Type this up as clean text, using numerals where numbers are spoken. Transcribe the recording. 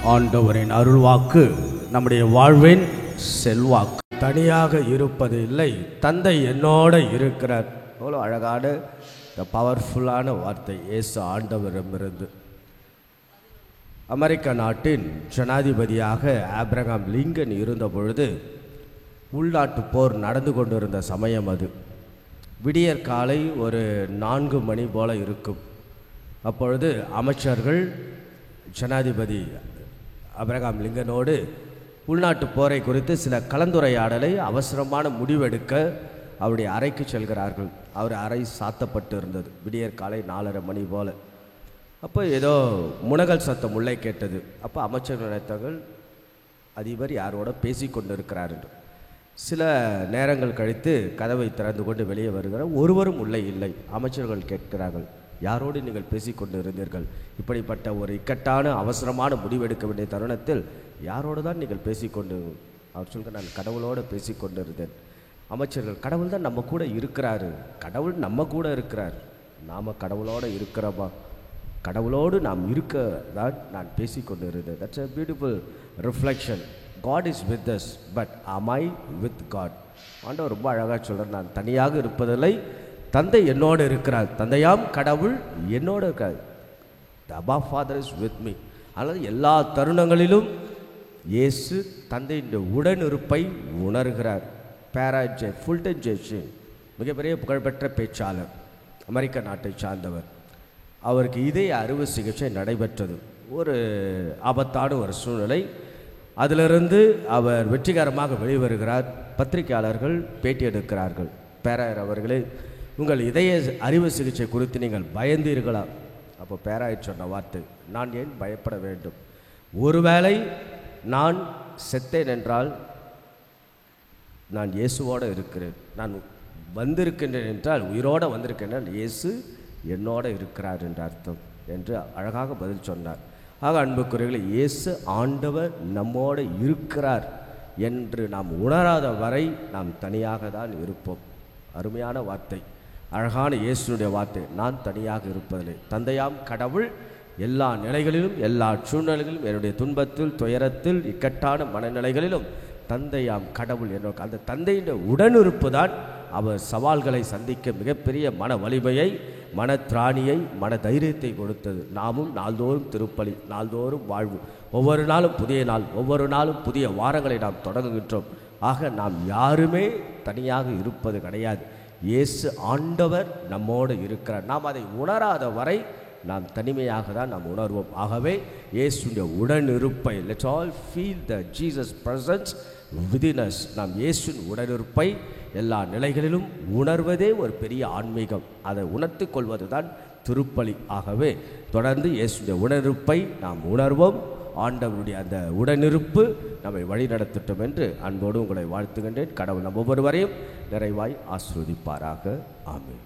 ஆண்டவரின் அருள்வாக்கு நம்முடைய வாழ்வின் செல்வாக்கு. தனியாக இருப்பது இல்லை, தந்தை என்னோட இருக்கிறார். எவ்வளோ அழகான இந்த பவர்ஃபுல்லான வார்த்தை இயேசு ஆண்டவரிடமிருந்து. அமெரிக்க நாட்டின் ஜனாதிபதியாக ஆப்ரஹாம் லிங்கன் இருந்த பொழுது உள்நாட்டு போர் நடந்து கொண்டிருந்த சமயம் அது. விடியற் காலை ஒரு 4 மணி போல இருக்கும். அப்பொழுது அமைச்சர்கள் ஜனாதிபதி ஆப்ரஹாம் லிங்கனோடு உள்நாட்டு போரை குறித்து சில கலந்துரையாடலை அவசரமான முடிவெடுக்க அவருடைய அறைக்கு செல்கிறார்கள். அவர் அறை சாத்தப்பட்டு இருந்தது. விடியற் காலை 4:30 மணி போல். அப்போ ஏதோ முனகல் சத்தம் உள்ளே கேட்டது. அப்போ அமைச்சர்கள் நினைத்தார்கள் அதிபர் யாரோட பேசி கொண்டு இருக்கிறார் என்று. சில நேரங்கள் கழித்து கதவை திறந்து கொண்டு வெளியே வருகிறார். ஒருவரும் உள்ளே இல்லை. அமைச்சர்கள் கேட்கிறார்கள், யாரோடு நீங்கள் பேசி கொண்டு இருந்தீர்கள்? இப்படிப்பட்ட ஒரு இக்கட்டான அவசரமான முடிவெடுக்க வேண்டிய தருணத்தில் யாரோடு தான் நீங்கள் பேசிக்கொண்டு? அவர் சொல்கிறார், நான் கடவுளோடு பேசி கொண்டு இருந்தேன். அமைச்சர்கள், கடவுள் தான் நம்ம கூட இருக்கிறாரு. கடவுள் நம்ம கூட இருக்கிறார். நாம் கடவுளோடு இருக்கிறோமா? கடவுளோடு நாம் இருக்க தான் நான் பேசி கொண்டு இருந்தேன். That's a beautiful reflection. God is with us, but am I with God? ஆண்டவர் ரொம்ப அழகாக சொல்கிறார், நான் தனியாக இருப்பதில்லை, தந்தை என்னோடு இருக்கிறார். தந்தையாம் கடவுள் என்னோடு இருக்கிறார். The Abba Father is with me. அதனால் எல்லா தருணங்களிலும் இயேசு தந்தையின் உடனிருப்பை உணர்கிறார். பேராஜே ஃபுல்டன் ஜேஷன் மிகப்பெரிய புகழ்பெற்ற பேச்சாளர், அமெரிக்க நாட்டை சார்ந்தவர். அவருக்கு இதய அறுவை சிகிச்சை நடைபெற்றது. ஒரு ஆபத்தான ஒரு சூழ்நிலை. அதிலிருந்து அவர் வெற்றிகரமாக வெளிவருகிறார். பத்திரிகையாளர்கள் பேட்டி எடுக்கிறார்கள். பேராயர் அவர்களே, உங்கள் இதய அறுவை சிகிச்சை குறித்து நீங்கள் பயந்தீர்களா? அப்போ பேராயர் சொன்ன வார்த்தை, நான் ஏன் பயப்பட வேண்டும்? ஒருவேளை நான் செத்தேன் என்றால் நான் இயேசுவோடு இருக்கிறேன். நான் வந்திருக்கின்றேன் என்றால், உயிரோடு வந்திருக்கின்றேன், இயேசு என்னோடு இருக்கிறார் என்ற அர்த்தம் என்று அழகாக பதில் சொன்னார். ஆக அன்புக்குரியவர்களே, இயேசு ஆண்டவர் நம்மோடு இருக்கிறார் என்று நாம் உணராத வரை நாம் தனியாக தான் இருப்போம். அருமையான வார்த்தை, அழகான இயேசுடைய வார்த்தை, நான் தனியாக இருப்பதில்லை. தந்தையாம் கடவுள் எல்லா நிலைகளிலும், எல்லா சூழ்நிலைகளிலும், என்னுடைய துன்பத்தில், துயரத்தில், இக்கட்டான மனநிலைகளிலும் தந்தையாம் கடவுள் என்னோட. அந்த தந்தையின் உடனிருப்பு தான் அவர் சவால்களை சந்திக்க மிகப்பெரிய மன வலிமையை, மனத்திராணியை, மன தைரியத்தை கொடுத்தது. நாமும் நாள்தோறும் திருப்பலி, நாள்தோறும் வாழ்வு, ஒவ்வொரு நாளும் புதிய நாள், ஒவ்வொரு நாளும் புதிய வாரங்களை நாம் தொடங்குகின்றோம். ஆக நாம் யாருமே தனியாக இருப்பது கிடையாது. இயேசு ஆண்டவர் நம்மோடு இருக்கிறார். நாம் அதை உணராத வரை நாம் தனிமையாக தான் நாம் உணர்வோம். ஆகவே இயேசுடைய உடனிருப்பை, let's all feel the Jesus presence within us. நாம் இயேசுவின் உடனிருப்பை எல்லா நிலைகளிலும் உணர்வதே ஒரு பெரிய ஆன்மீகம். அதை உணர்த்து கொள்வது தான் திருப்பலி. ஆகவே தொடர்ந்து இயேசுடைய உடனிருப்பை நாம் உணர்வோம். ஆண்டவருடைய அந்த உடனிருப்பு நம்மை வழி நடத்தட்டும் என்று அன்போடு உங்களை வாழ்த்துகின்றேன். கடவுள் நம் ஒவ்வொருவரையும் நிறைவாய் ஆசீர்வதிப்பாராக. ஆமென்.